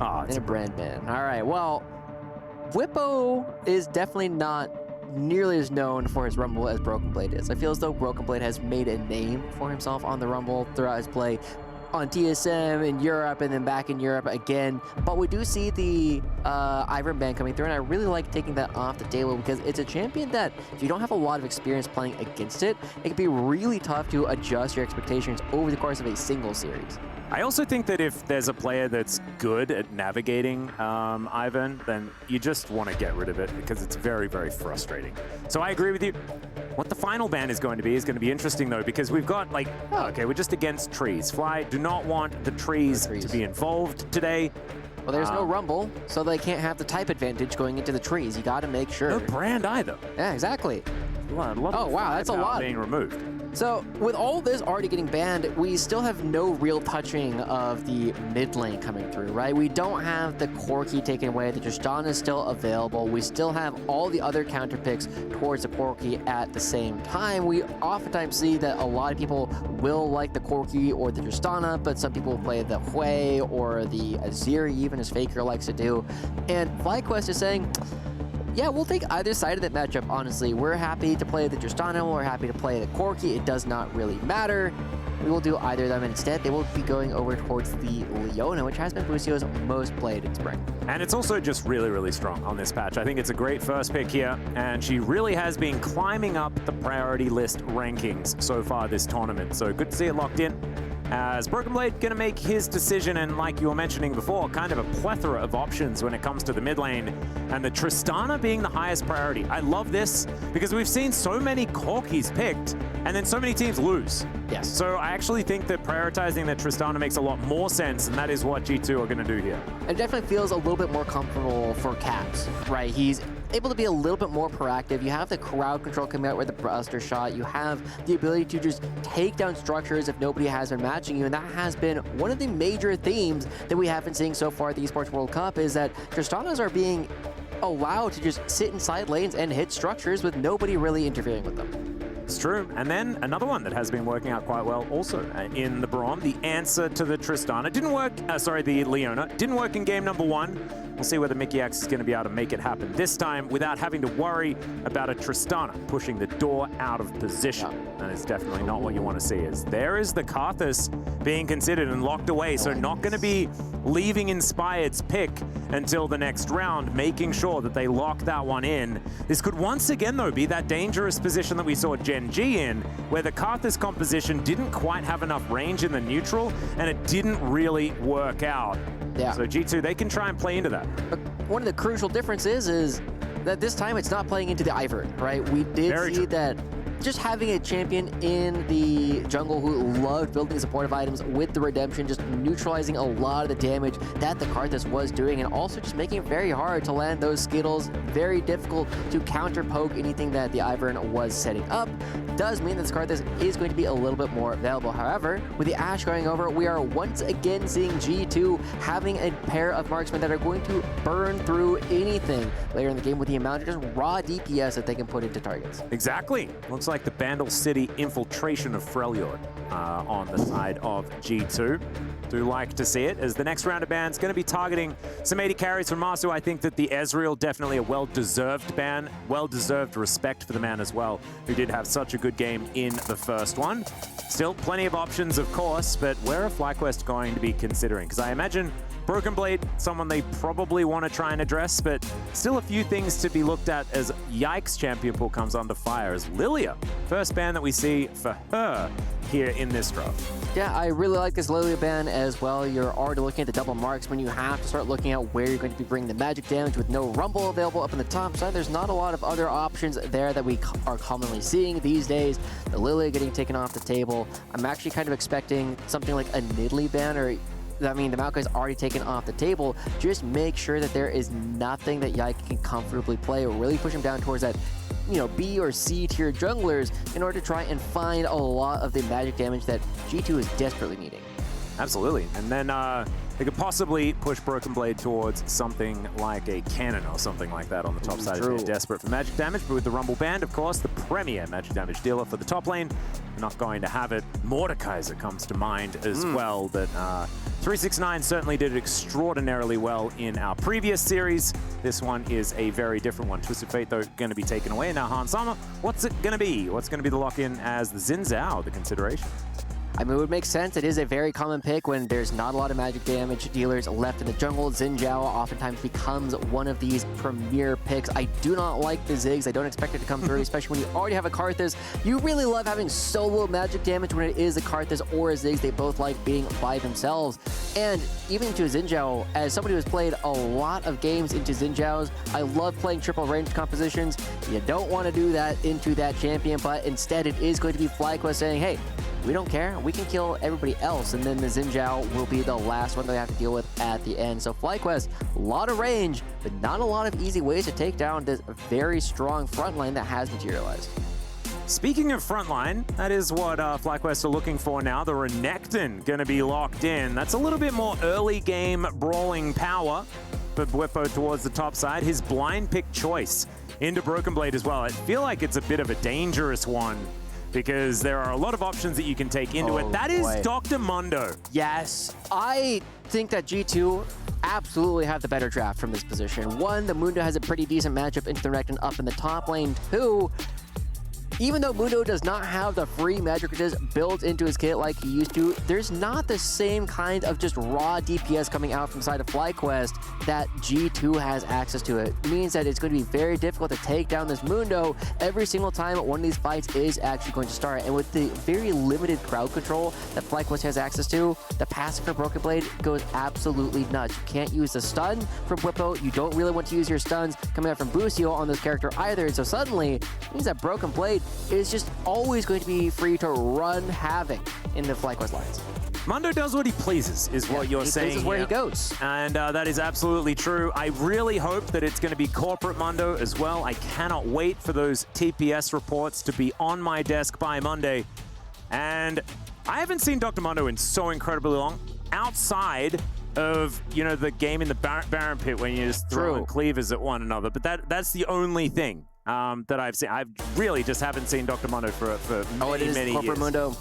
Oh, and a brand ban. All right, well, Whippo is definitely not nearly as known for his Rumble as Broken Blade is. I feel as though Broken Blade has made a name for himself on the Rumble throughout his play on TSM in Europe and then back in Europe again. But we do see the Ivern ban coming through, and I really like taking that off the table because it's a champion that if you don't have a lot of experience playing against it, it can be really tough to adjust your expectations over the course of a single series. I also think that if there's a player that's good at navigating Ivern, then you just want to get rid of it because it's very, very frustrating. So I agree with you. What the final ban is going to be interesting, though, because we've got, like, okay, we're just against trees. Fly do not want the trees to be involved today. Well, there's no Rumble, so they can't have the type advantage going into the trees. You got to make sure. No brand either. Yeah, exactly. Oh, wow, that's a lot. Being removed. So, with all this already getting banned, we still have no real touching of the mid lane coming through, right? We don't have the Corki taken away. The Tristana is still available. We still have all the other counter picks towards the Corki at the same time. We oftentimes see that a lot of people will like the Corki or the Tristana, but some people play the Hui or the Aziri, even as Faker likes to do. And FlyQuest is saying, yeah, we'll take either side of that matchup, honestly. We're happy to play the Tristana, we're happy to play the Corki. It does not really matter. We will do either of them. Instead, they will be going over towards the Leona, which has been Bussio's most played in spring. And it's also just really, really strong on this patch. I think it's a great first pick here, and she really has been climbing up the priority list rankings so far this tournament. So good to see it locked in. As Broken Blade going to make his decision, and like you were mentioning before, kind of a plethora of options when it comes to the mid lane, and the Tristana being the highest priority. I love this because we've seen so many Corkis picked, and then so many teams lose. Yes. So I actually think that prioritizing the Tristana makes a lot more sense, and that is what G2 are going to do here. It definitely feels a little bit more comfortable for Caps, right? He's able to be a little bit more proactive. You have the crowd control coming out with the Buster Shot. You have the ability to just take down structures if nobody has been matching you, and that has been one of the major themes that we have been seeing so far at the Esports World Cup, is that Tristanas are being allowed to just sit inside lanes and hit structures with nobody really interfering with them. It's true. And then another one that has been working out quite well also in the Braum, the answer to the Tristana. Didn't work, the Leona. Didn't work in game number 1. We'll see whether Mickey X is going to be able to make it happen this time without having to worry about a Tristana pushing the door out of position. That is definitely not what you want to see. As there is the Karthus being considered and locked away, so not going to be leaving Inspired's pick until the next round, making sure that they lock that one in. This could once again, though, be that dangerous position that we saw Gen G in, where the Karthus composition didn't quite have enough range in the neutral, and it didn't really work out. Yeah. So G2, they can try and play into that. But one of the crucial differences is that this time it's not playing into the Ivern, right? We did see that just having a champion in the jungle who loved building supportive items with the redemption, just neutralizing a lot of the damage that the Karthus was doing, and also just making it very hard to land those Skittles, very difficult to counter poke anything that the Ivern was setting up, does mean that this Karthus is going to be a little bit more available. However, with the Ashe going over, we are once again seeing G2 having a pair of marksmen that are going to burn through anything later in the game with the amount of just raw DPS that they can put into targets. Exactly. Looks like the Bandle City infiltration of Freljord on the side of G2. Do like to see it, as the next round of bans going to be targeting some 80 carries from Masu. I think that the Ezreal, definitely a well-deserved ban, well-deserved respect for the man as well, who did have such a good game in the first one. Still plenty of options, of course, but where are FlyQuest going to be considering? Because I imagine Broken Blade, someone they probably want to try and address, but still a few things to be looked at as Yikes champion pool comes under fire, as Lilia, first ban that we see for her here in this draft. Yeah, I really like this Lilia ban as well. You're already looking at the double marks when you have to start looking at where you're going to be bringing the magic damage with no Rumble available up in the top side. There's not a lot of other options there that we are commonly seeing these days. The Lilia getting taken off the table. I'm actually kind of expecting something like a Nidalee ban, or I mean, the Maokai is already taken off the table. Just make sure that there is nothing that Yike can comfortably play, or really push him down towards that, you know, B or C tier junglers in order to try and find a lot of the magic damage that G2 is desperately needing. Absolutely. And then they could possibly push Broken Blade towards something like a cannon or something like that on the top side if they're desperate for magic damage. But with the Rumble Band, of course, the premier magic damage dealer for the top lane, not going to have it. Mordekaiser comes to mind as well, that 369 certainly did extraordinarily well in our previous series. This one is a very different one. Twisted Fate, though, going to be taken away. Now, Han Sama, what's it going to be? What's going to be the lock-in as the Xin Zhao, the consideration? I mean, it would make sense. It is a very common pick when there's not a lot of magic damage dealers left in the jungle. Xin Zhao oftentimes becomes one of these premier picks. I do not like the Ziggs. I don't expect it to come through, especially when you already have a Karthus. You really love having solo magic damage when it is a Karthus or a Ziggs. They both like being by themselves. And even into a Xin Zhao, as somebody who has played a lot of games into Xin Zhao's, I love playing triple range compositions. You don't want to do that into that champion, but instead it is going to be FlyQuest saying, hey, we don't care. We can kill everybody else, and then the Xin Zhao will be the last one that we have to deal with at the end. So FlyQuest, a lot of range, but not a lot of easy ways to take down this very strong front line that has materialized. Speaking of frontline, that is what FlyQuest are looking for now. The Renekton going to be locked in. That's a little bit more early game brawling power for Bwipo towards the top side. His blind pick choice into Broken Blade as well. I feel like it's a bit of a dangerous one, because there are a lot of options that you can take into it. That is Dr. Mundo. Yes, I think that G2 absolutely have the better draft from this position. One, the Mundo has a pretty decent matchup into the Renekton up in the top lane. Two, even though Mundo does not have the free magic resist built into his kit like he used to, there's not the same kind of just raw DPS coming out from the side of FlyQuest that G2 has access to. It means that it's going to be very difficult to take down this Mundo every single time one of these fights is actually going to start. And with the very limited crowd control that FlyQuest has access to, the passive for Broken Blade goes absolutely nuts. You can't use the stun from Bwipo. You don't really want to use your stuns coming out from Busio on this character either. And so suddenly, it means that Broken Blade is just always going to be free to run havoc in the FlyQuest lines. Mundo does what he pleases, is what you're saying. This is where he goes. And that is absolutely true. I really hope that it's going to be corporate Mundo as well. I cannot wait for those TPS reports to be on my desk by Monday. And I haven't seen Dr. Mundo in so incredibly long, outside of, you know, the game in the Baron Pit when you just throw cleavers at one another. But that's the only thing that I've seen. I really just haven't seen Dr. Mundo for many corporate years. Mundo.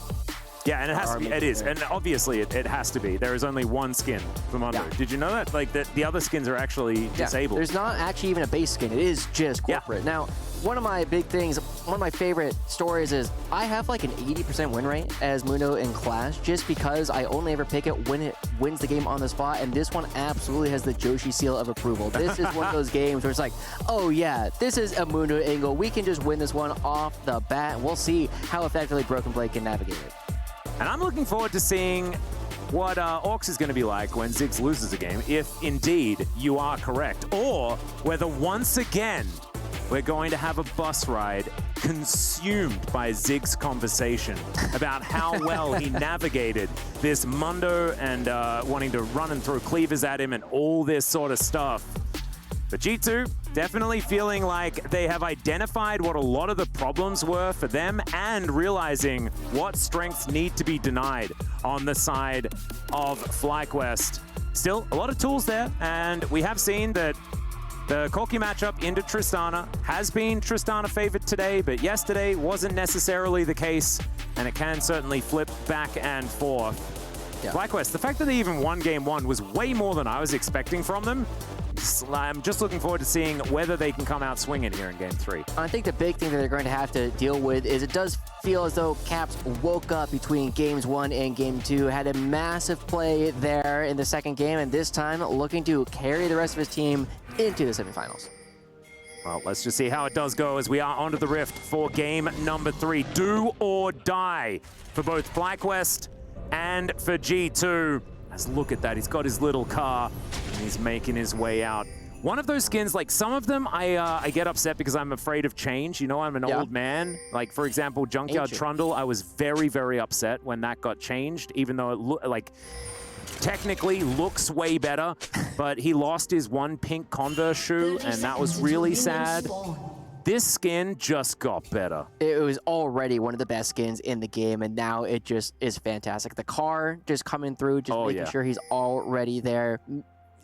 Yeah, and it has to be. It is, and obviously it has to be. There is only one skin for Mundo. Yeah. Did you know that? Like the other skins are actually disabled. There's not actually even a base skin. It is just corporate. Now, one of my big things, one of my favorite stories is I have like an 80% win rate as Mundo in Clash, just because I only ever pick it when it wins the game on the spot, and this one absolutely has the Joshi seal of approval. This is one of those games where it's like, oh yeah, this is a Mundo angle. We can just win this one off the bat, and we'll see how effectively Broken Blade can navigate it. And I'm looking forward to seeing what Orcs is going to be like when Ziggs loses a game, if indeed you are correct, or whether once again we're going to have a bus ride consumed by Ziggs' conversation about how well he navigated this Mundo and wanting to run and throw cleavers at him and all this sort of stuff. But G2 definitely feeling like they have identified what a lot of the problems were for them and realizing what strengths need to be denied on the side of FlyQuest. Still, a lot of tools there, and we have seen that the Corki matchup into Tristana has been Tristana favored today, but yesterday wasn't necessarily the case, and it can certainly flip back and forth. Yeah. FlyQuest, the fact that they even won game one was way more than I was expecting from them. I'm just looking forward to seeing whether they can come out swinging here in game three. I think the big thing that they're going to have to deal with is it does feel as though Caps woke up between games 1 and game 2, had a massive play there in the second game, and this time looking to carry the rest of his team into the semifinals. Well, let's just see how it does go as we are onto the Rift for game number 3. Do or die for both FlyQuest and for G2. Let's look at that. He's got his little car and he's making his way out. One of those skins, like some of them, I get upset because I'm afraid of change. You know, I'm an old man. Like, for example, Junkyard Trundle, I was very, very upset when that got changed, even though it technically looks way better, but he lost his one pink Converse shoe, and that was really sad. This skin just got better. It was already one of the best skins in the game, and now it just is fantastic. The car just coming through, just making sure he's already there.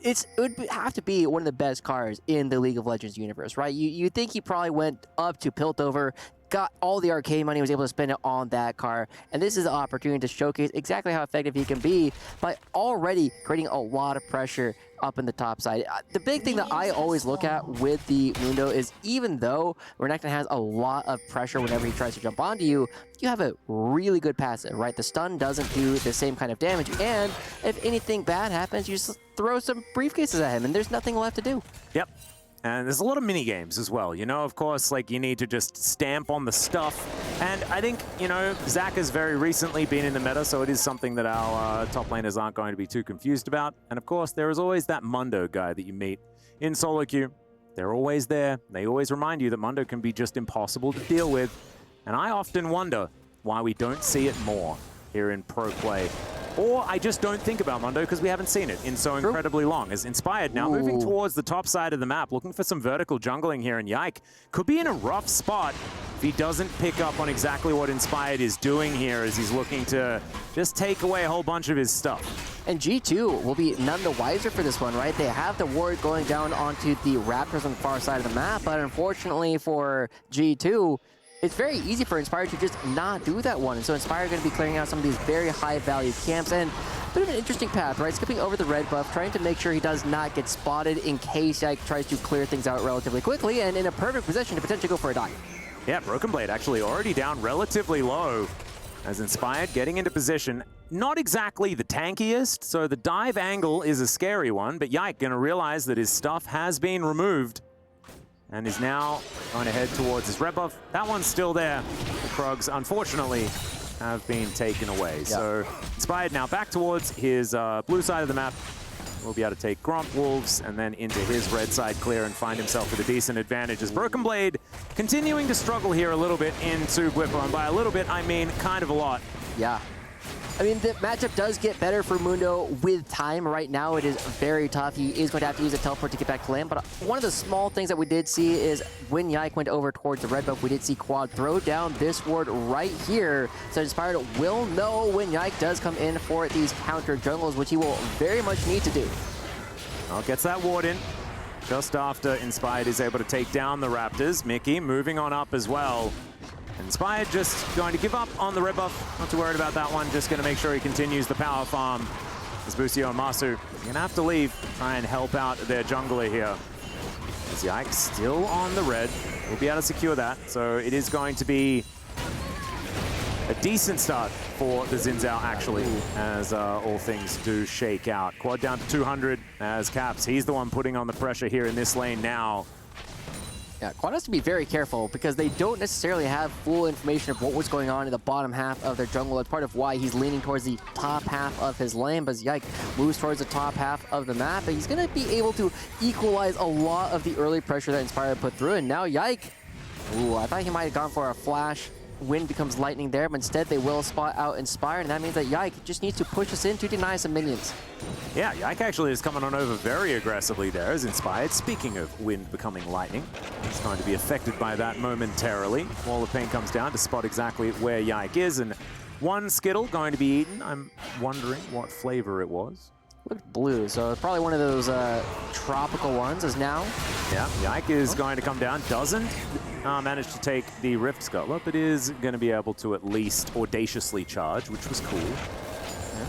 It would have to be one of the best cars in the League of Legends universe, right? You think he probably went up to Piltover, got all the arcade money, was able to spend it on that car. And this is the opportunity to showcase exactly how effective he can be by already creating a lot of pressure up in the top side. The big thing that I always look at with the Mundo is even though Renekton has a lot of pressure whenever he tries to jump onto you, you have a really good passive, right? The stun doesn't do the same kind of damage, and if anything bad happens, you just throw some briefcases at him, and there's nothing left to do. Yep. And there's a lot of mini games as well. You know, of course, like you need to just stamp on the stuff. And I think, you know, Zach has very recently been in the meta, so it is something that our top laners aren't going to be too confused about. And of course, there is always that Mundo guy that you meet in solo queue. They're always there. They always remind you that Mundo can be just impossible to deal with. And I often wonder why we don't see it more here in pro play. Or I just don't think about Mundo because we haven't seen it in so incredibly long. As Inspired now moving towards the top side of the map, looking for some vertical jungling here, and Yike could be in a rough spot if he doesn't pick up on exactly what Inspired is doing here as he's looking to just take away a whole bunch of his stuff. And G2 will be none the wiser for this one, right? They have the ward going down onto the Raptors on the far side of the map, but unfortunately for G2, it's very easy for Inspired to just not do that one. And so Inspired going to be clearing out some of these very high-value camps. And a bit of an interesting path, right? Skipping over the red buff, trying to make sure he does not get spotted in case Yike tries to clear things out relatively quickly, and in a perfect position to potentially go for a dive. Yeah, Broken Blade actually already down relatively low as Inspired getting into position. Not exactly the tankiest, so the dive angle is a scary one, but Yike going to realize that his stuff has been removed and is now going to head towards his red buff. That one's still there. The Krugs, unfortunately, have been taken away. Yep. So Inspired now back towards his blue side of the map. Will be able to take Gromp Wolves and then into his red side clear and find himself with a decent advantage as Broken Blade continuing to struggle here a little bit into Bwipo. And by a little bit, I mean kind of a lot. Yeah. I mean, the matchup does get better for Mundo with time. Right now, it is very tough. He is going to have to use a teleport to get back to land. But one of the small things that we did see is when Yike went over towards the red buff, we did see Quad throw down this ward right here. So Inspired will know when Yike does come in for these counter jungles, which he will very much need to do. Well, gets that ward in just after Inspired is able to take down the Raptors. Mickey moving on up as well. Inspired just going to give up on the red buff. Not too worried about that one. Just going to make sure he continues the power farm. As Busio and Masu going to have to leave, try and help out their jungler here. As Yike still on the red. We'll be able to secure that. So it is going to be a decent start for the Xin Zhao, actually, as all things do shake out. Quad down to 200 as Caps. He's the one putting on the pressure here in this lane now. Yeah, Quad has to be very careful because they don't necessarily have full information of what was going on in the bottom half of their jungle. That's part of why he's leaning towards the top half of his lane. But Yike moves towards the top half of the map, and he's going to be able to equalize a lot of the early pressure that Inspired put through. And now Yike, ooh, I thought he might have gone for a flash. Wind becomes lightning there, but instead they will spot out Inspired, and that means that Yike just needs to push us in to deny some minions. Yeah, Yike actually is coming on over very aggressively there as Inspired. Speaking of wind becoming lightning, he's going to be affected by that momentarily. Wall of Pain comes down to spot exactly where Yike is, and one Skittle going to be eaten. I'm wondering what flavor it was. Looked blue, so it's probably one of those tropical ones as now. Yeah, Yike is going to come down. Doesn't manage to take the Rift Scuttler, but is going to be able to at least audaciously charge, which was cool. Yeah.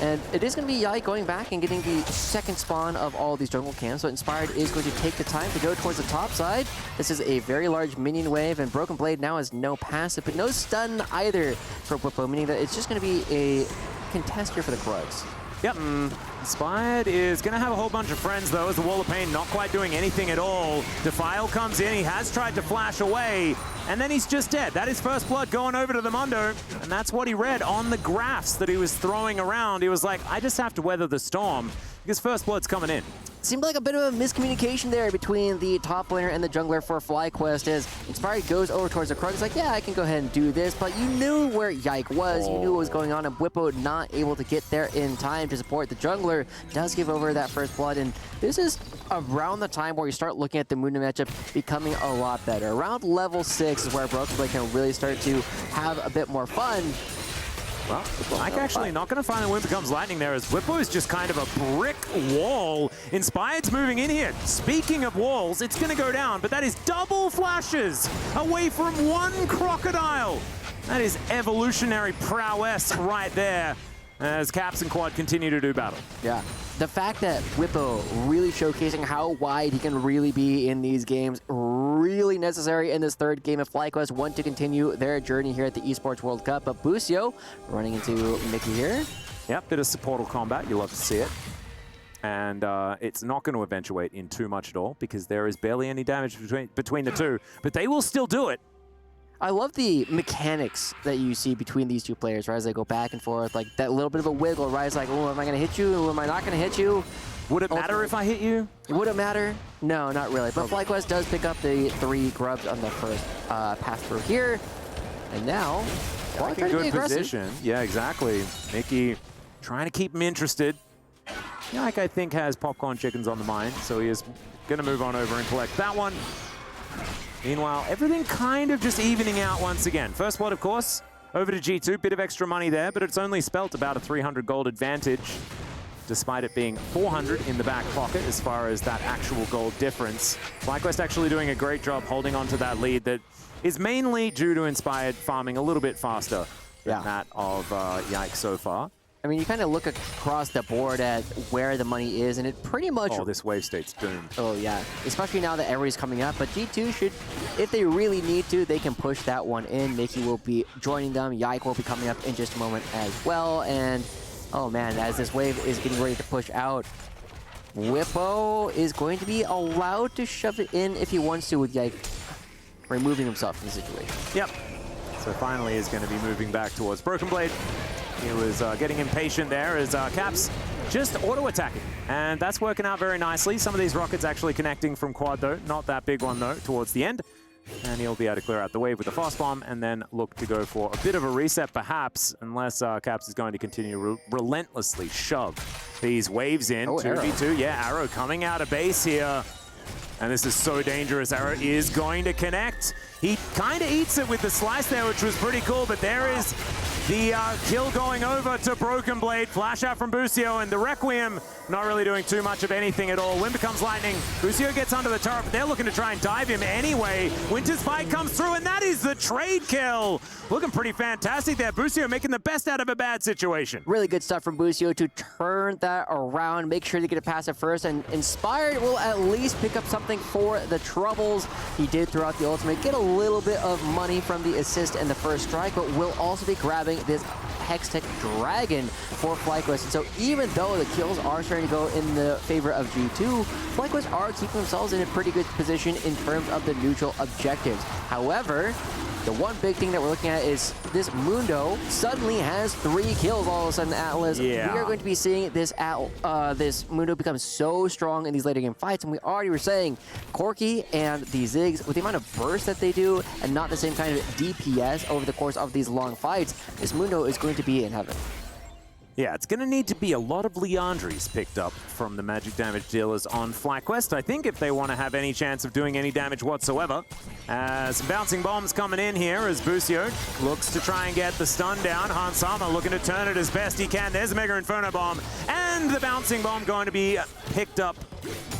And it is going to be Yike going back and getting the second spawn of all these jungle camps. So Inspired is going to take the time to go towards the top side. This is a very large minion wave, and Broken Blade now has no passive, but no stun either for Bwipo, meaning that it's just going to be a contest here for the Krugs. Yep. Inspired is going to have a whole bunch of friends, though, as the Wall of Pain not quite doing anything at all. Defile comes in. He has tried to flash away, and then he's just dead. That is First Blood going over to the Mundo, and that's what he read on the graphs that he was throwing around. He was like, I just have to weather the storm because First Blood's coming in. Seemed like a bit of a miscommunication there between the top laner and the jungler for FlyQuest as Inspired goes over towards the Krug. He's like, yeah, I can go ahead and do this, but you knew where Yike was, you knew what was going on, and Bwipo not able to get there in time to support the jungler. Does give over that first blood, and this is around the time where you start looking at the Mundo matchup becoming a lot better. Around level 6 is where Broken Blade can really start to have a bit more fun. Well, Mike actually not going to find the Wind Becomes Lightning there, as Whippo is just kind of a brick wall. Inspired's moving in here. Speaking of walls, it's going to go down, but that is double flashes away from one Crocodile. That is evolutionary prowess right there, as Caps and Quad continue to do battle. Yeah. The fact that Whippo really showcasing how wide he can really be in these games, really necessary in this third game if FlyQuest want to continue their journey here at the Esports World Cup. But Busio running into Mickey here. Yep, bit of supportal combat. You love to see it. And it's not going to eventuate in too much at all because there is barely any damage between the two. But they will still do it. I love the mechanics that you see between these two players, right? As they go back and forth, like that little bit of a wiggle, right? It's like, oh, am I going to hit you? Or am I not going to hit you? Would it matter if I hit you? Would it matter? No, not really. But FlyQuest does pick up the 3 grubs on the first pass through here. And now, Like in good position. Yeah, exactly. Mickey trying to keep him interested. Like I think has popcorn chickens on the mind, so he is going to move on over and collect that one. Meanwhile, everything kind of just evening out once again. First blood, of course, over to G2. Bit of extra money there, but it's only spelt about a 300 gold advantage, despite it being 400 in the back pocket as far as that actual gold difference. FlyQuest actually doing a great job holding on to that lead that is mainly due to Inspired farming a little bit faster than that of Yike so far. I mean, you kind of look across the board at where the money is, and it pretty much... Oh, this wave state's doomed. Oh, yeah. Especially now that everybody's coming up. But G2 should, if they really need to, they can push that one in. Mickey will be joining them. Yike will be coming up in just a moment as well. And, oh, man, as this wave is getting ready to push out, Whippo is going to be allowed to shove it in if he wants to with Yike removing himself from the situation. Yep. So finally is going to be moving back towards Broken Blade. He was getting impatient there as Caps just auto-attacking. And that's working out very nicely. Some of these rockets actually connecting from Quad, though. Not that big one, though, towards the end. And he'll be able to clear out the wave with the fast bomb and then look to go for a bit of a reset, perhaps, unless Caps is going to continue to relentlessly shove these waves in. 2v2, yeah, Arrow coming out of base here. And this is so dangerous. Arrow is going to connect. He kind of eats it with the slice there, which was pretty cool, but there is the kill going over to Broken Blade. Flash out from Busio, and the Requiem not really doing too much of anything at all. Wind Becomes Lightning. Busio gets under the turret, but they're looking to try and dive him anyway. Winter's Fight comes through, and that is the trade kill. Looking pretty fantastic there. Busio making the best out of a bad situation. Really good stuff from Busio to turn that around, make sure to get a pass at first, and Inspired will at least pick up something for the troubles he did throughout the ultimate. Get a little bit of money from the assist and the first strike, but will also be grabbing this Hextech Dragon for FlyQuest. And so even though the kills are starting to go in the favor of G2, FlyQuest are keeping themselves in a pretty good position in terms of the neutral objectives. However, the one big thing that we're looking at is this Mundo suddenly has 3 kills all of a sudden, Atlas. Yeah. We are going to be seeing this this Mundo become so strong in these later game fights, and we already were saying Corki and the Ziggs, with the amount of burst that they do and not the same kind of DPS over the course of these long fights, this Mundo is going to be in heaven. Yeah, it's going to need to be a lot of Leandries picked up from the magic damage dealers on FlyQuest, I think, if they want to have any chance of doing any damage whatsoever. Some bouncing bombs coming in here as Busio looks to try and get the stun down. Hansama looking to turn it as best he can. There's a Mega Inferno Bomb, and the bouncing bomb going to be picked up,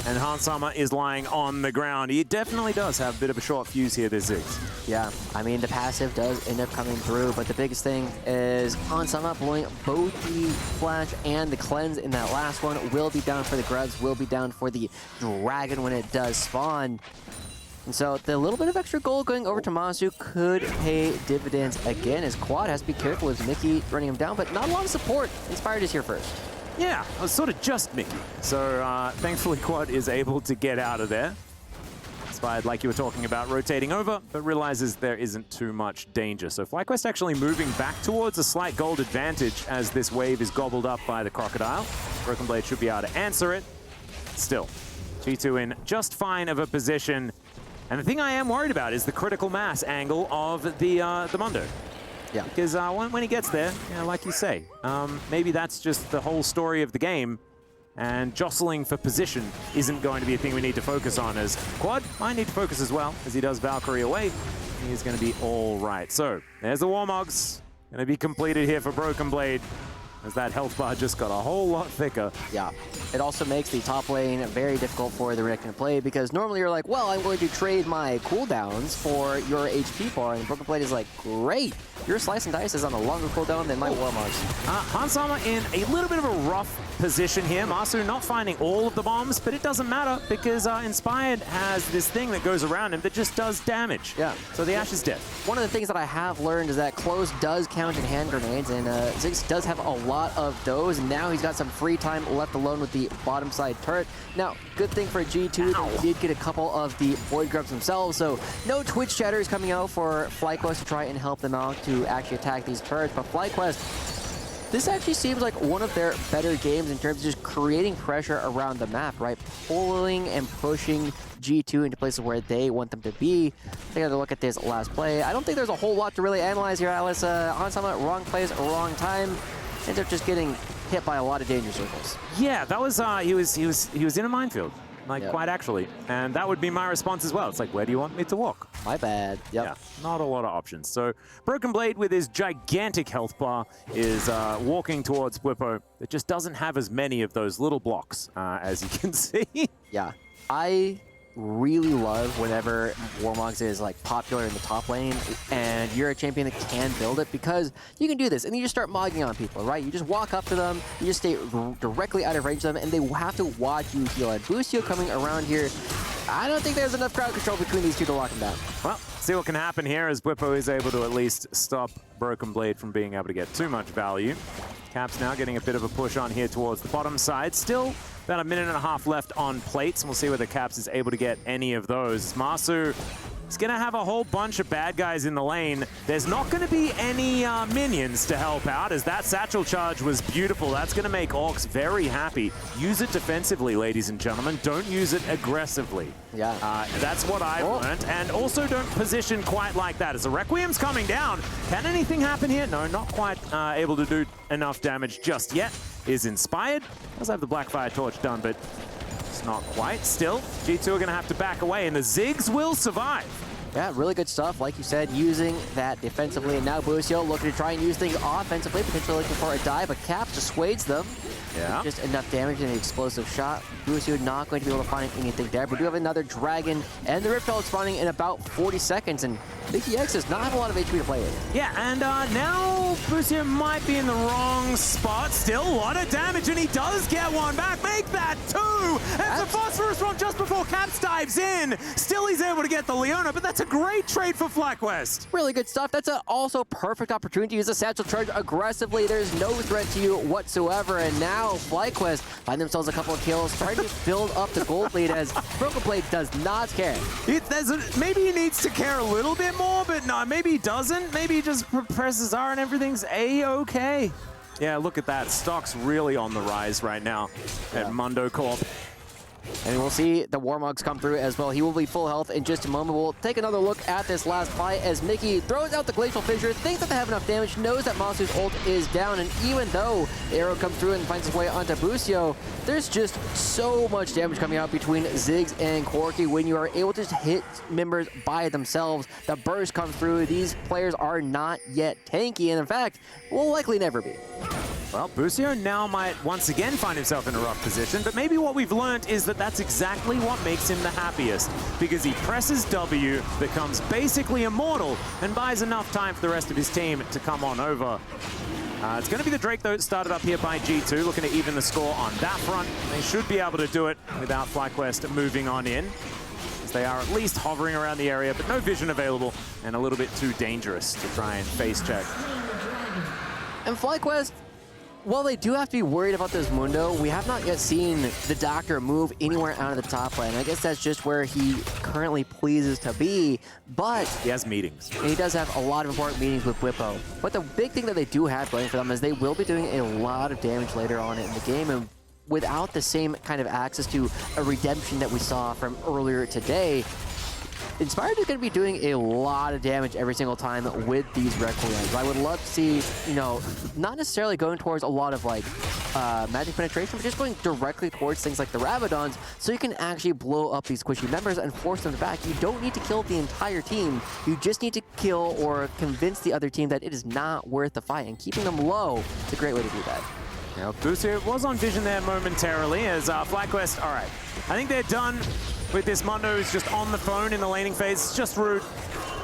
and Hansama is lying on the ground. He definitely does have a bit of a short fuse here, this Ziggs. Yeah, I mean, the passive does end up coming through, but the biggest thing is Hansama blowing both the flash and the cleanse in that last one. Will be down for the grubs, will be down for the dragon when it does spawn. And so the little bit of extra gold going over to Masu could pay dividends again, as Quad has to be careful as Mickey running him down, but not a lot of support. Inspired is here first. Yeah, it was sort of just Mickey. So thankfully Quad is able to get out of there. Inspired, like you were talking about, rotating over, but realizes there isn't too much danger. So FlyQuest actually moving back towards a slight gold advantage as this wave is gobbled up by the Crocodile. Broken Blade should be able to answer it. Still, G2 in just fine of a position. And the thing I am worried about is the critical mass angle of the Mundo. Yeah. Because when he gets there, you know, like you say, maybe that's just the whole story of the game. And jostling for position isn't going to be a thing we need to focus on, as Quad might need to focus as well, as he does Valkyrie away. He's going to be all right. So there's the Warmogs. Gonna be completed here for Broken Blade, as that health bar just got a whole lot thicker. Yeah. It also makes the top lane very difficult for the Renekton to play, because normally you're like, well, I'm going to trade my cooldowns for your HP bar, and Broken Blade is like, great, your Slice and Dice is on a longer cooldown than my Warmogs. Hansama in a little bit of a rough position here. Masu not finding all of the bombs, but it doesn't matter because Inspired has this thing that goes around him that just does damage. Yeah. So the Ashe is dead. One of the things that I have learned is that close does count in hand grenades, and Ziggs does have a lot of those, and now he's got some free time left alone with the bottom side turret. Now, good thing for G2, they did get a couple of the Void Grubs themselves, so no Twitch chatters coming out for FlyQuest to try and help them out to actually attack these turrets, but FlyQuest, this actually seems like one of their better games in terms of just creating pressure around the map, right? Pulling and pushing G2 into places where they want them to be. Take another look at this last play. I don't think there's a whole lot to really analyze here, Alice. Hansama, wrong place, wrong time. Ends up just getting hit by a lot of danger circles. Yeah, that was he was in a minefield, like Yep. quite actually, and that would be my response as well. It's like, where do you want me to walk? My bad. Yep. Yeah, not a lot of options. So Broken Blade with his gigantic health bar is walking towards Whippo. It just doesn't have as many of those little blocks as you can see. Yeah. I really love whenever Warmogs is like popular in the top lane and you're a champion that can build it, because you can do this and you just start mogging on people, right? You just walk up to them, you just stay directly out of range of them, and they have to watch you heal. And Busio coming around here, I don't think there's enough crowd control between these two to lock him down. Well, see what can happen here as Whippo is able to at least stop Broken Blade from being able to get too much value. Caps now getting a bit of a push on here towards the bottom side. Still about a minute and a half left on plates, and we'll see whether Caps is able to get any of those. Masu is going to have a whole bunch of bad guys in the lane. There's not going to be any minions to help out, as that satchel charge was beautiful. That's going to make Orcs very happy. Use it defensively, ladies and gentlemen. Don't use it aggressively. Yeah. That's what I've learned. And also don't position quite like that. As the Requiem's coming down, can anything happen here? No, not quite able to do enough damage just yet. Is Inspired. Does have the Blackfire Torch done, but it's not quite. Still, G2 are going to have to back away, and the Ziggs will survive. Yeah, really good stuff, like you said, using that defensively. And now Busio looking to try and use things offensively, potentially looking for a dive, but Caps dissuades them. Yeah. Just enough damage in the explosive shot. Busio not going to be able to find anything there. But we do have another Dragon, and the Rift is spawning in about 40 seconds, and Mickey X does not have a lot of HP to play with. Yeah, and now Busio might be in the wrong spot. Still a lot of damage, and he does get one back. Make that two! That's a phosphorus one just before Caps dives in. Still he's able to get the Leona, but that's a great trade for FlyQuest. Really good stuff. That's an also perfect opportunity to use a satchel charge aggressively. There's no threat to you whatsoever, and now FlyQuest find themselves a couple of kills, starting to build up the gold lead as Broken Blade does not care. Maybe he needs to care a little bit more, but no, maybe he doesn't. Maybe he just presses R and everything's A-okay. Yeah, look at that. Stock's really on the rise right now at Mundo Corp. And we'll see the Warmogs come through as well. He will be full health in just a moment. We'll take another look at this last fight as Mickey throws out the Glacial Fissure, thinks that they have enough damage, knows that Masu's ult is down, and even though the arrow comes through and finds its way onto Busio, there's just so much damage coming out between Ziggs and Corki when you are able to just hit members by themselves. The burst comes through. These players are not yet tanky, and in fact, will likely never be. Well, Busio now might once again find himself in a rough position, but maybe what we've learned is that that's exactly what makes him the happiest, because he presses W, becomes basically immortal, and buys enough time for the rest of his team to come on over. It's going to be the Drake, though, started up here by G2, looking to even the score on that front. They should be able to do it without FlyQuest moving on in, as they are at least hovering around the area, but no vision available, and a little bit too dangerous to try and face check. And FlyQuest, while they do have to be worried about this Mundo, we have not yet seen the Doctor move anywhere out of the top lane. I guess that's just where he currently pleases to be, but he has meetings. And he does have a lot of important meetings with Whippo. But the big thing that they do have going for them is they will be doing a lot of damage later on in the game, and without the same kind of access to a redemption that we saw from earlier today, Inspired is going to be doing a lot of damage every single time with these Requiems. I would love to see, you know, not necessarily going towards a lot of like magic penetration, but just going directly towards things like the Rabadons, so you can actually blow up these squishy members and force them back. You don't need to kill the entire team. You just need to kill or convince the other team that it is not worth the fight, and keeping them low is a great way to do that. Now, Busio was on vision there momentarily as FlyQuest, all right. I think they're done with this. Mondo is just on the phone in the laning phase. It's just rude.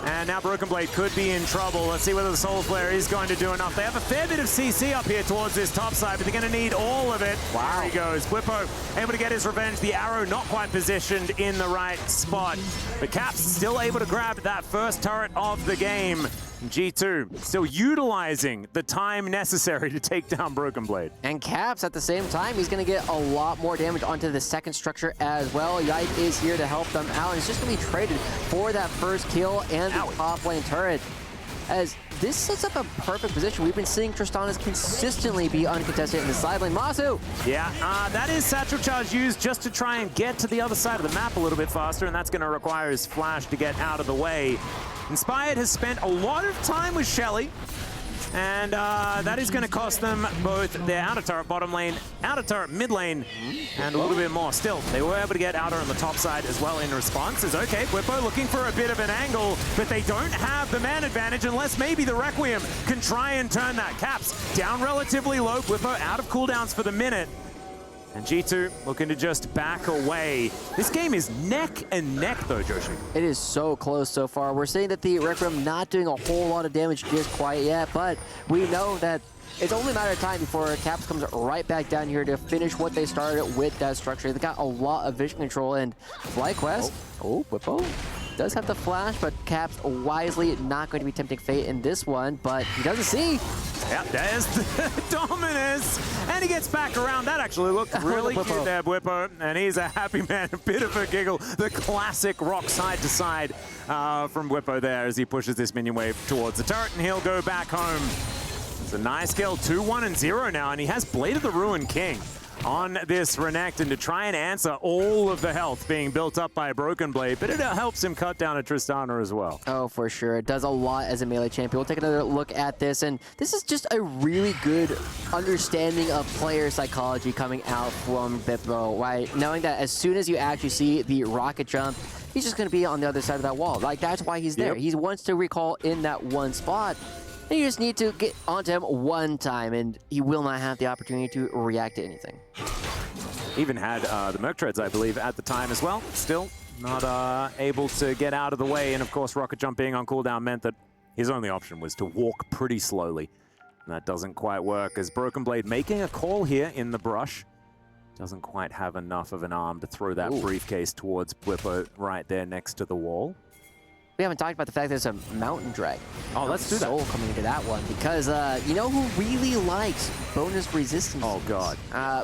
And now Broken Blade could be in trouble. Let's see whether the Soul Flare is going to do enough. They have a fair bit of CC up here towards this top side, but they're going to need all of it. Wow. There he goes. Bwipo able to get his revenge. The arrow not quite positioned in the right spot. But Caps still able to grab that first turret of the game. G2 still utilizing the time necessary to take down Broken Blade. And Caps at the same time, he's going to get a lot more damage onto the second structure as well. Yike is here to help them out. It's just going to be traded for that first kill and the top lane turret. As this sets up a perfect position. We've been seeing Tristanas consistently be uncontested in the side lane. Masu! Yeah, that is Satchel Charge used just to try and get to the other side of the map a little bit faster, and that's going to require his flash to get out of the way. Inspired has spent a lot of time with Shelly, and that is going to cost them both their outer turret bottom lane, outer turret mid lane, and a little bit more. Still, they were able to get outer on the top side as well in response. Is okay, Bwipo looking for a bit of an angle, but they don't have the man advantage unless maybe the Requiem can try and turn that. Caps down relatively low, Bwipo out of cooldowns for the minute. And G2 looking to just back away. This game is neck and neck though, Joshi. It is so close so far. We're seeing that the Requiem not doing a whole lot of damage just quite yet, but we know that it's only a matter of time before Caps comes right back down here to finish what they started with that structure. They got a lot of vision control, and FlyQuest, Bwipo does have the flash, but Caps wisely not going to be tempting fate in this one, but he doesn't see. Yep, there's the Dominus, and he gets back around. That actually looked really cute there, Bwipo, and he's a happy man, a bit of a giggle. The classic rock side to side from Bwipo there as he pushes this minion wave towards the turret, and he'll go back home. It's a nice kill, 2-1-0 now, and he has Blade of the Ruined King on this Renekton to try and answer all of the health being built up by Broken Blade, but it helps him cut down a Tristana as well. Oh, for sure. It does a lot as a melee champion. We'll take another look at this, and this is just a really good understanding of player psychology coming out from Bwipo, right? Knowing that as soon as you actually see the rocket jump, he's just going to be on the other side of that wall. Like, that's why he's there. He wants to recall in that one spot. And you just need to get onto him one time, and he will not have the opportunity to react to anything. Even had the Merc Treads, I believe, at the time as well. Still not able to get out of the way. And of course, Rocket Jump being on cooldown meant that his only option was to walk pretty slowly. And that doesn't quite work as Broken Blade making a call here in the brush. Doesn't quite have enough of an arm to throw that briefcase towards Bwipo right there next to the wall. We haven't talked about the fact there's a mountain dragon. Oh, let's do that. Soul coming into that one because you know who really likes bonus resistance? Oh, God.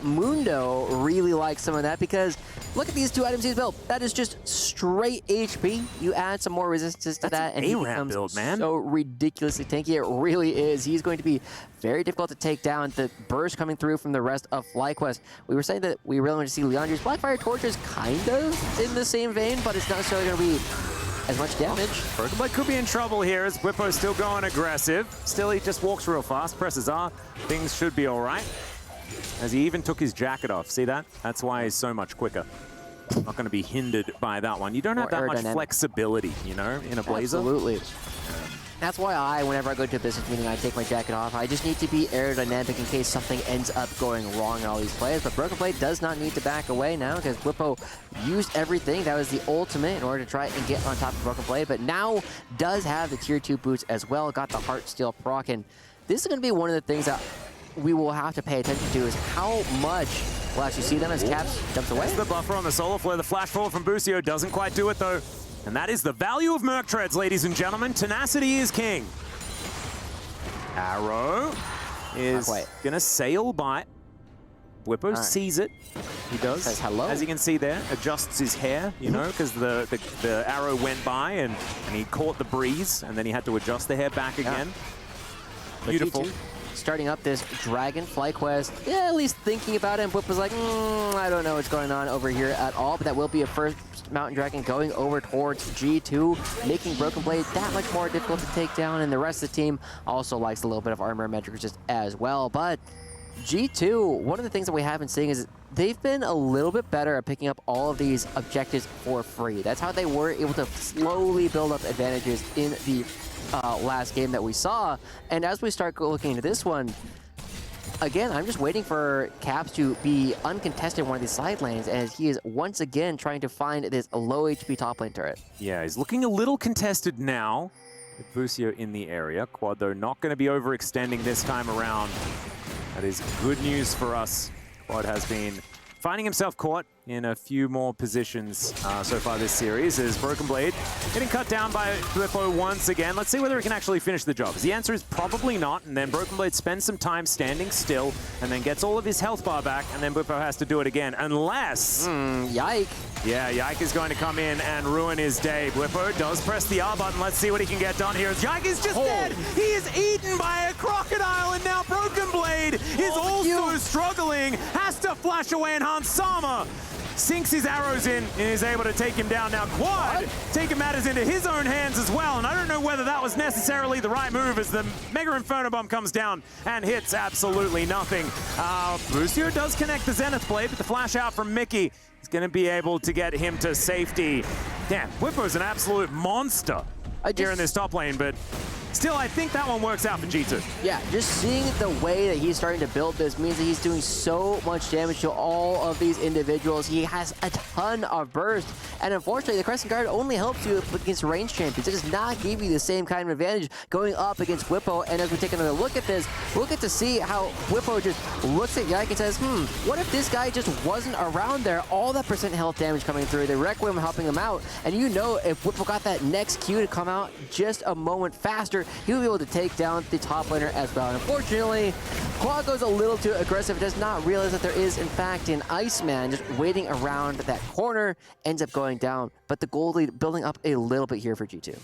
Mundo really likes some of that because look at these two items he's built. That is just straight HP. You add some more resistance to that, and he becomes build, man. So ridiculously tanky. It really is. He's going to be very difficult to take down. The burst coming through from the rest of FlyQuest. We were saying that we really want to see Leandri's Blackfire Torch is kind of in the same vein, but it's not necessarily going to be as much damage. Broken Blade could be in trouble here as Bwipo's still going aggressive. Still, he just walks real fast, presses R. Things should be all right. As he even took his jacket off. See that? That's why he's so much quicker. Not going to be hindered by that one. You don't have that much flexibility, you know, in a Blazer. Absolutely. That's why whenever I go to a business meeting, I take my jacket off. I just need to be aerodynamic in case something ends up going wrong in all these plays. But Broken Blade does not need to back away now because Bwipo used everything. That was the ultimate in order to try and get on top of Broken Blade. But now does have the tier 2 boots as well. Got the Heart Steel proc. And this is going to be one of the things that we will have to pay attention to is how much we'll actually see them as Caps jumps away. That's the buffer on the Solar Flare. The flash forward from Busio doesn't quite do it though. And that is the value of Merc Treads, ladies and gentlemen. Tenacity is king. Arrow is going to sail by. Bwipo sees it. He does. Says hello. As you can see there, adjusts his hair, you know, because the arrow went by and he caught the breeze, and then he had to adjust the hair back again. Beautiful. starting up this Dragon Flight Quest. Yeah, at least thinking about it, and Whip was like, I don't know what's going on over here at all, but that will be a first Mountain Dragon going over towards G2, making Broken Blade that much more difficult to take down, and the rest of the team also likes a little bit of armor metrics just as well. But G2, one of the things that we have been seeing is they've been a little bit better at picking up all of these objectives for free. That's how they were able to slowly build up advantages in the last game that we saw. And as we start looking into this one, again, I'm just waiting for Caps to be uncontested in one of these side lanes, as he is once again trying to find this low HP top lane turret. Yeah, he's looking a little contested now with Busio in the area. Quad, though, not going to be overextending this time around. That is good news for us. Quad has been finding himself caught in a few more positions so far this series, as Broken Blade getting cut down by Bwipo once again. Let's see whether he can actually finish the job. The answer is probably not, and then Broken Blade spends some time standing still and then gets all of his health bar back, and then Bwipo has to do it again, unless... Yike. Yeah, Yike is going to come in and ruin his day. Bwipo does press the R button. Let's see what he can get done here. Yike is just dead. He is eaten by a crocodile, and now Broken Blade is also struggling. Has to flash away, and Hansama sinks his arrows in and is able to take him down. Now Quad taking matters into his own hands as well, and I don't know whether that was necessarily the right move, as the Mega Inferno Bomb comes down and hits absolutely nothing. Busio does connect the Zenith Blade, but the flash out from Mickey is going to be able to get him to safety. Damn, Whippo's an absolute monster here in this top lane, but still, I think that one works out for G2. Yeah, just seeing the way that he's starting to build this means that he's doing so much damage to all of these individuals. He has a ton of burst, and unfortunately, the Crescent Guard only helps you against range champions. It does not give you the same kind of advantage going up against Bwipo. And as we take another look at this, we'll get to see how Bwipo just looks at Yike and says, what if this guy just wasn't around there? All that percent health damage coming through, the Requiem helping him out, and you know if Bwipo got that next Q to come out just a moment faster, he'll be able to take down the top laner as well. And unfortunately, Quad goes a little too aggressive, does not realize that there is, in fact, an Iceman just waiting around that corner, ends up going down. But the gold lead building up a little bit here for G2.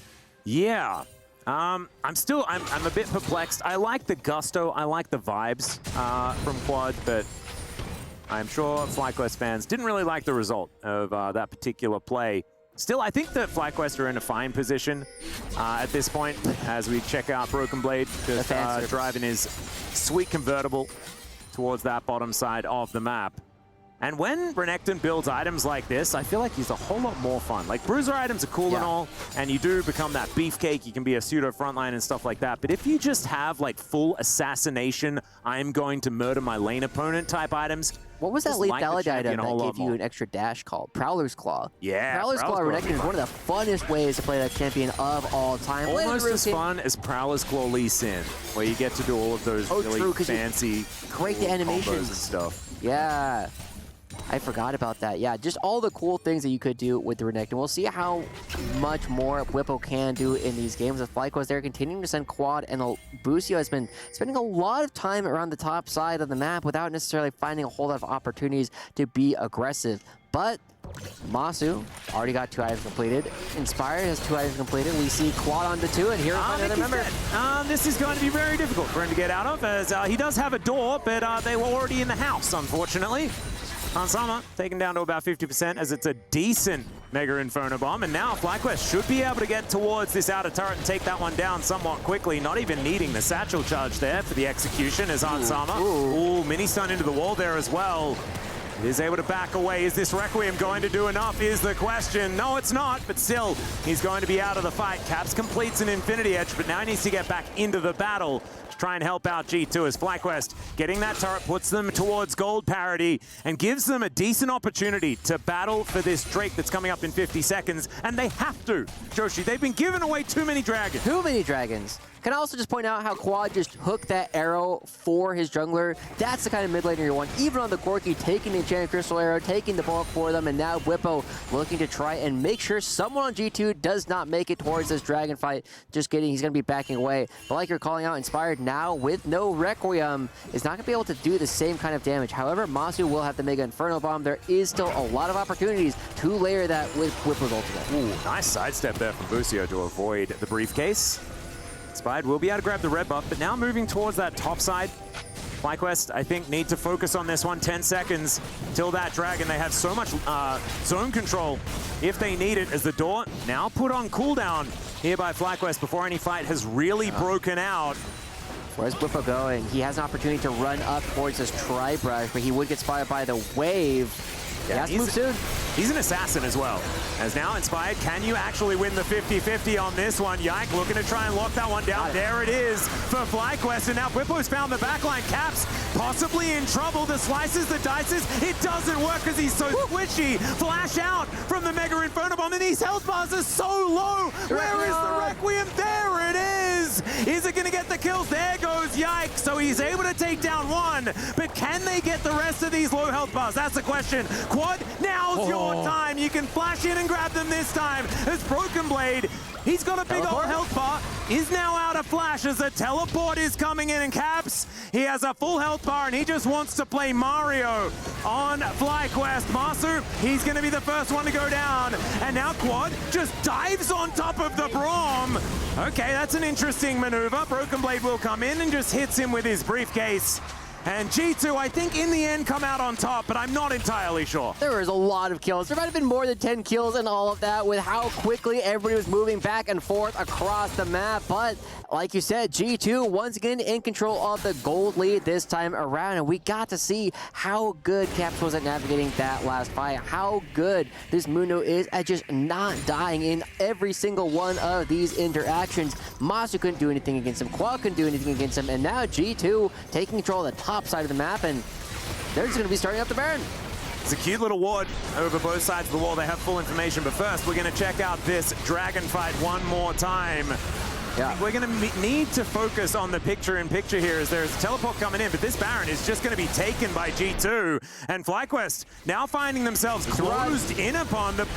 Yeah. I'm a bit perplexed. I like the gusto, I like the vibes from Quad, but I'm sure FlyQuest fans didn't really like the result of that particular play. Still, I think that FlyQuest are in a fine position at this point as we check out Broken Blade, just driving his sweet convertible towards that bottom side of the map. And when Renekton builds items like this, I feel like he's a whole lot more fun. Like, bruiser items are cool and all, and you do become that beefcake. You can be a pseudo frontline and stuff like that. But if you just have, like, full assassination, I'm going to murder my lane opponent type items. What was that lethality item that gave you an extra dash called? Prowler's Claw. Yeah. Prowler's Claw Renekton is one of the funnest ways to play that champion of all time. Almost as fun as Prowler's Claw Lee Sin, where you get to do all of those really fancy great the animations and stuff. Yeah. I forgot about that. Yeah, just all the cool things that you could do with the Renekton. We'll see how much more Bwipo can do in these games. With FlyQuest, they're continuing to send Quad, and Busio has been spending a lot of time around the top side of the map without necessarily finding a whole lot of opportunities to be aggressive. But Masu already got 2 items completed. Inspired has 2 items completed. We see Quad on the 2, and here's another member. This is going to be very difficult for him to get out of, as he does have a door, but they were already in the house, unfortunately. Hansama taken down to about 50% as it's a decent Mega Inferno Bomb, and now FlyQuest should be able to get towards this outer turret and take that one down somewhat quickly, not even needing the satchel charge there for the execution as Hansama. Ooh, mini stun into the wall there as well. Is able to back away. Is this Requiem going to do enough is the question. No, it's not, but still, he's going to be out of the fight. Caps completes an Infinity Edge, but now he needs to get back into the battle to try and help out G2 as FlyQuest getting that turret puts them towards gold parity and gives them a decent opportunity to battle for this Drake that's coming up in 50 seconds, and they have to. Joshi, they've been giving away too many dragons. Too many dragons. Can I also just point out how Quad just hooked that arrow for his jungler? That's the kind of mid laner you want. Even on the Corki, taking the Enchanted Crystal Arrow, taking the bullet for them, and now Bwipo looking to try and make sure someone on G2 does not make it towards this dragon fight. Just kidding, he's going to be backing away. But like you're calling out, Inspired now with no Requiem is not going to be able to do the same kind of damage. However, Masu will have the Mega Inferno Bomb. There is still a lot of opportunities to layer that with Bwipo's ultimate. Ooh, nice sidestep there from Busio to avoid the briefcase. Inspired will be able to grab the red buff, but now moving towards that top side. FlyQuest, I think, need to focus on this one. 10 seconds till that dragon. They have so much zone control if they need it, as the door now put on cooldown here by FlyQuest before any fight has really broken out. Where's Whippo going? He has an opportunity to run up towards this Tri-Brush, but he would get spotted by the wave. Yeah, he has to move soon. He's an assassin as well. As now Inspired, can you actually win the 50-50 on this one? Yike looking to try and lock that one down. There it is for FlyQuest, and now Whippo's found the backline. Caps possibly in trouble. The slices, the dices, it doesn't work because he's so squishy. Flash out from the Mega Inferno Bomb, and these health bars are so low. Where is the Requiem? There it is. Is it going to get the kills? There goes Yike. So he's able to take down one, but can they get the rest of these low health bars? That's the question. Quad, now's your time. You can flash in and grab them this time. As Broken Blade, he's got a big old health bar, is now out of flash as the teleport is coming in, and Caps, he has a full health bar and he just wants to play Mario on FlyQuest. Masu, he's going to be the first one to go down, and now Quad just dives on top of the Braum. Okay, that's an interesting maneuver. Broken Blade will come in and just hits him with his briefcase. And G2, I think, in the end, come out on top, but I'm not entirely sure. There was a lot of kills. There might have been more than 10 kills and all of that with how quickly everybody was moving back and forth across the map. But like you said, G2 once again in control of the gold lead this time around. And we got to see how good Caps was at navigating that last fight. How good this Mundo is at just not dying in every single one of these interactions. Masu couldn't do anything against him. Qual couldn't do anything against him. And now G2 taking control of the top side of the map, and they're just going to be starting up the Baron. It's a cute little ward over both sides of the wall. They have full information, but first we're going to check out this dragon fight one more time. Yeah. We're going to need to focus on the picture-in-picture here as there's a teleport coming in, but this Baron is just going to be taken by G2, and FlyQuest now finding themselves closed in upon the...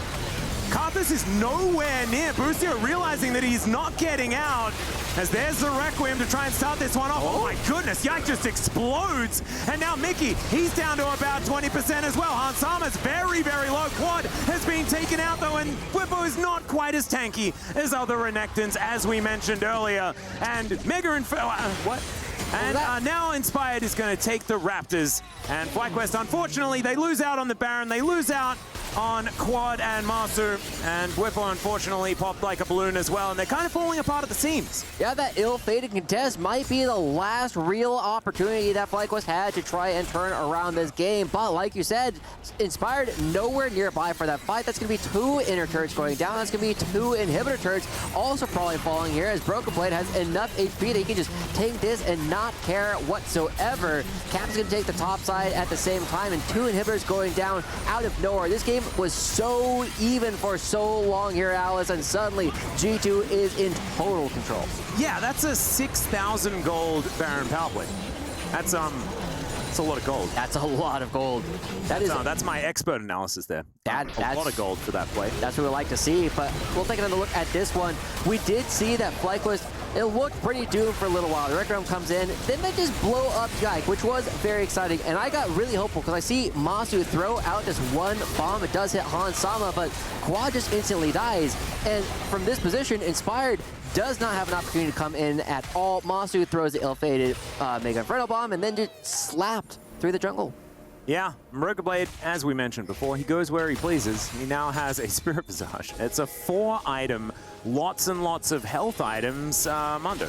Karthus is nowhere near. Boostio realizing that he's not getting out, as there's the Requiem to try and start this one off. Oh my goodness, Yike just explodes. And now Mickey, he's down to about 20% as well. Hansama's very, very low. Quad has been taken out though, and Whippo is not quite as tanky as other Renekton's, as we mentioned earlier. And Mega what? And now Inspired is going to take the Raptors. And FlyQuest, unfortunately, they lose out on the Baron. They lose out on Quad and Masu. And Whippo, unfortunately, popped like a balloon as well. And they're kind of falling apart at the seams. Yeah, that ill-fated contest might be the last real opportunity that FlyQuest had to try and turn around this game. But like you said, Inspired nowhere nearby for that fight. That's going to be 2 inner turrets going down. That's going to be 2 inhibitor turrets also probably falling here, as Broken Blade has enough HP that he can just take this and not care whatsoever. Cap's going to take the top side at the same time, and 2 inhibitors going down out of nowhere. This game was so even for so long here, Alice, and suddenly G2 is in total control. Yeah, that's a 6,000 gold Baron power play. That's a lot of gold. That's a lot of gold. That's my expert analysis there. That's a lot of gold for that play. That's what we like to see, but we'll take another look at this one. We did see that FlyQuest, it looked pretty doomed for a little while. The Requiem comes in, then they just blow up Yike, which was very exciting. And I got really hopeful because I see Masu throw out this one bomb. It does hit Hansama, but Quad just instantly dies. And from this position, Inspired does not have an opportunity to come in at all. Masu throws the ill-fated Mega Inferno Bomb and then just slapped through the jungle. Yeah, Broken Blade, as we mentioned before, he goes where he pleases. He now has a Spirit Visage. It's a 4-item, lots and lots of health items, Mundo.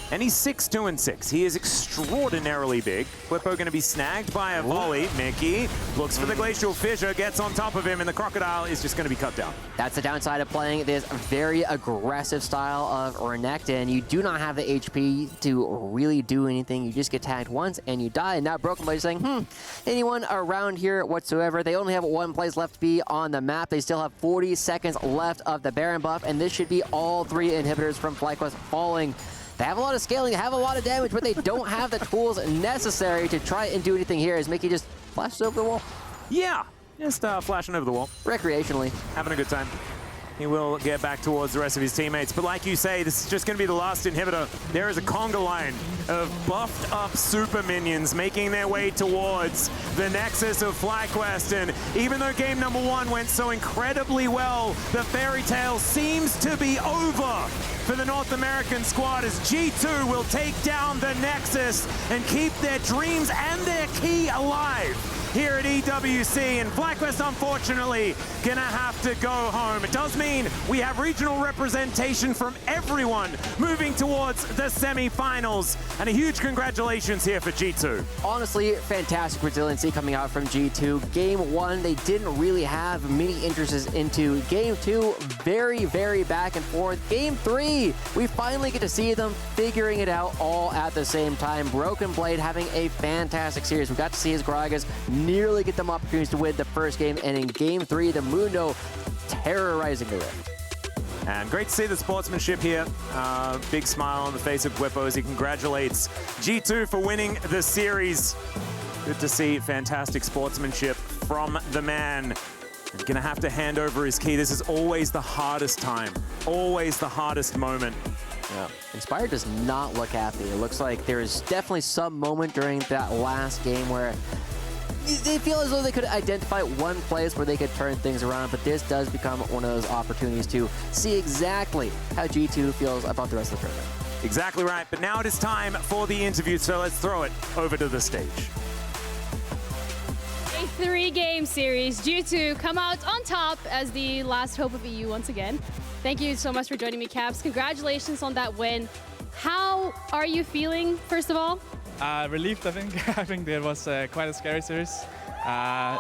And he's 6'2" and 6. He is extraordinarily big. Whippo going to be snagged by a volley. Mickey looks for the Glacial Fissure, gets on top of him, and the Crocodile is just going to be cut down. That's the downside of playing this very aggressive style of Renekton. You do not have the HP to really do anything. You just get tagged once and you die. And now Broken Blade is saying, anyone around here whatsoever? They only have 1 place left to be on the map. They still have 40 seconds left of the Baron buff, and this should be all 3 inhibitors from FlyQuest falling. They have a lot of scaling, they have a lot of damage, but they don't have the tools necessary to try and do anything here, as Mickey just flashes over the wall. Yeah, just flashing over the wall. Recreationally. Having a good time. he will get back towards the rest of his teammates. But like you say, this is just going to be the last inhibitor. There is a conga line of buffed up super minions making their way towards the nexus of FlyQuest. And even though game number 1 went so incredibly well, the fairy tale seems to be over for the North American squad as G2 will take down the nexus and keep their dreams and their key alive here at EWC, and FlyQuest unfortunately gonna have to go home. It does mean we have regional representation from everyone moving towards the semi-finals, and a huge congratulations here for G2. Honestly, fantastic resiliency coming out from G2. Game 1, they didn't really have many entrances into. Game 2, very, very back and forth. Game 3, we finally get to see them figuring it out all at the same time. Broken Blade having a fantastic series. We got to see his Gragas nearly get them opportunities to win the first game, and in game 3, the Mundo terrorizing the rim. And great to see the sportsmanship here. Big smile on the face of Guipo as he congratulates G2 for winning the series. Good to see fantastic sportsmanship from the man. He's gonna have to hand over his key. This is always the hardest time, always the hardest moment. Yeah. Inspired does not look happy. It looks like there is definitely some moment during that last game where they feel as though they could identify one place where they could turn things around, but this does become one of those opportunities to see exactly how G2 feels about the rest of the tournament. Exactly right, but now it is time for the interview, so let's throw it over to the stage. A 3-game series. G2 come out on top as the last hope of EU once again. Thank you so much for joining me, Caps. Congratulations on that win. How are you feeling, first of all? Relieved, I think. I think it was quite a scary series. The fans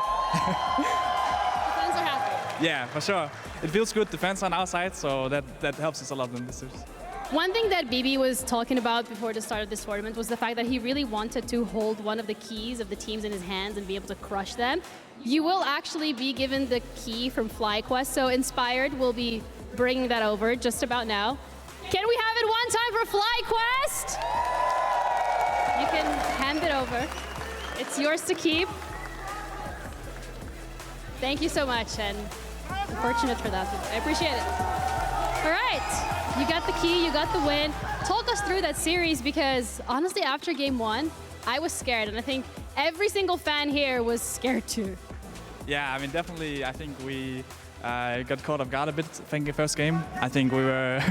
are happy. Yeah, for sure. It feels good. The fans on our side, so that helps us a lot in this series. One thing that BB was talking about before the start of this tournament was the fact that he really wanted to hold one of the keys of the teams in his hands and be able to crush them. You will actually be given the key from FlyQuest, so Inspired will be bringing that over just about now. Can we have it one time for FlyQuest? You can hand it over. It's yours to keep. Thank you so much, and I'm fortunate for that. I appreciate it. All right, you got the key, you got the win. Talk us through that series, because honestly, after game 1, I was scared, and I think every single fan here was scared too. Yeah, I mean, definitely, I think we got caught off guard a bit, I think, the first game. I think we were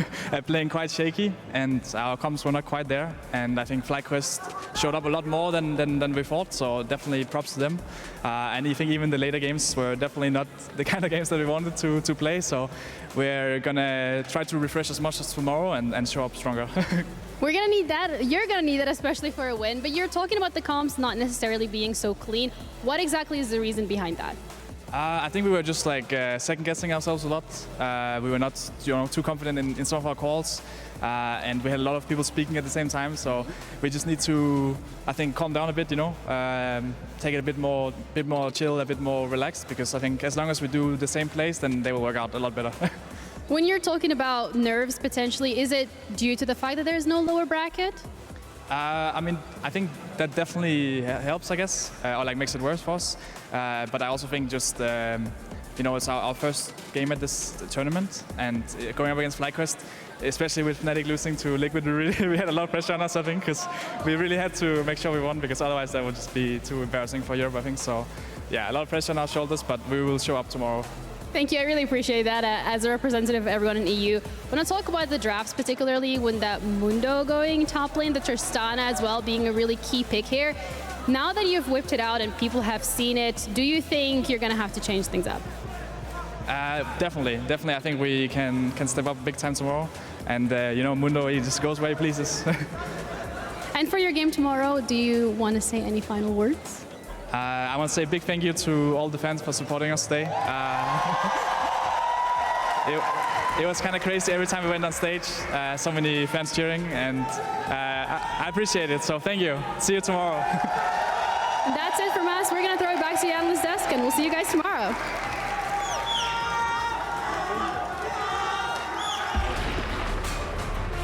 playing quite shaky, and our comms were not quite there. And I think FlyQuest showed up a lot more than we thought, so definitely props to them. And I think even the later games were definitely not the kind of games that we wanted to play, so we're gonna try to refresh as much as tomorrow and show up stronger. We're gonna need that. You're gonna need that, especially for a win. But you're talking about the comms not necessarily being so clean. What exactly is the reason behind that? I think we were just like second-guessing ourselves a lot. We were not, too confident in some of our calls, and we had a lot of people speaking at the same time. So we just need to, I think, calm down a bit. Take it a bit more chill, a bit more relaxed. Because I think as long as we do the same plays, then they will work out a lot better. When you're talking about nerves potentially, is it due to the fact that there's no lower bracket? I mean, I think that definitely helps, I guess, or like makes it worse for us. But I also think just, it's our first game at this tournament, and going up against FlyQuest, especially with Fnatic losing to Liquid, we had a lot of pressure on us, I think, because we really had to make sure we won, because otherwise that would just be too embarrassing for Europe, I think. So, yeah, a lot of pressure on our shoulders, but we will show up tomorrow. Thank you, I really appreciate that as a representative of everyone in EU. When I talk about the drafts, particularly when that Mundo going top lane, the Tristana as well being a really key pick here, now that you've whipped it out and people have seen it, do you think you're going to have to change things up? Definitely. I think we can step up big time tomorrow. And, Mundo, he just goes where he pleases. And for your game tomorrow, do you want to say any final words? I want to say a big thank you to all the fans for supporting us today. It was kind of crazy every time we went on stage. So many fans cheering, and I appreciate it. So thank you. See you tomorrow. That's it from us. We're going to throw it back to the analyst desk, and we'll see you guys tomorrow.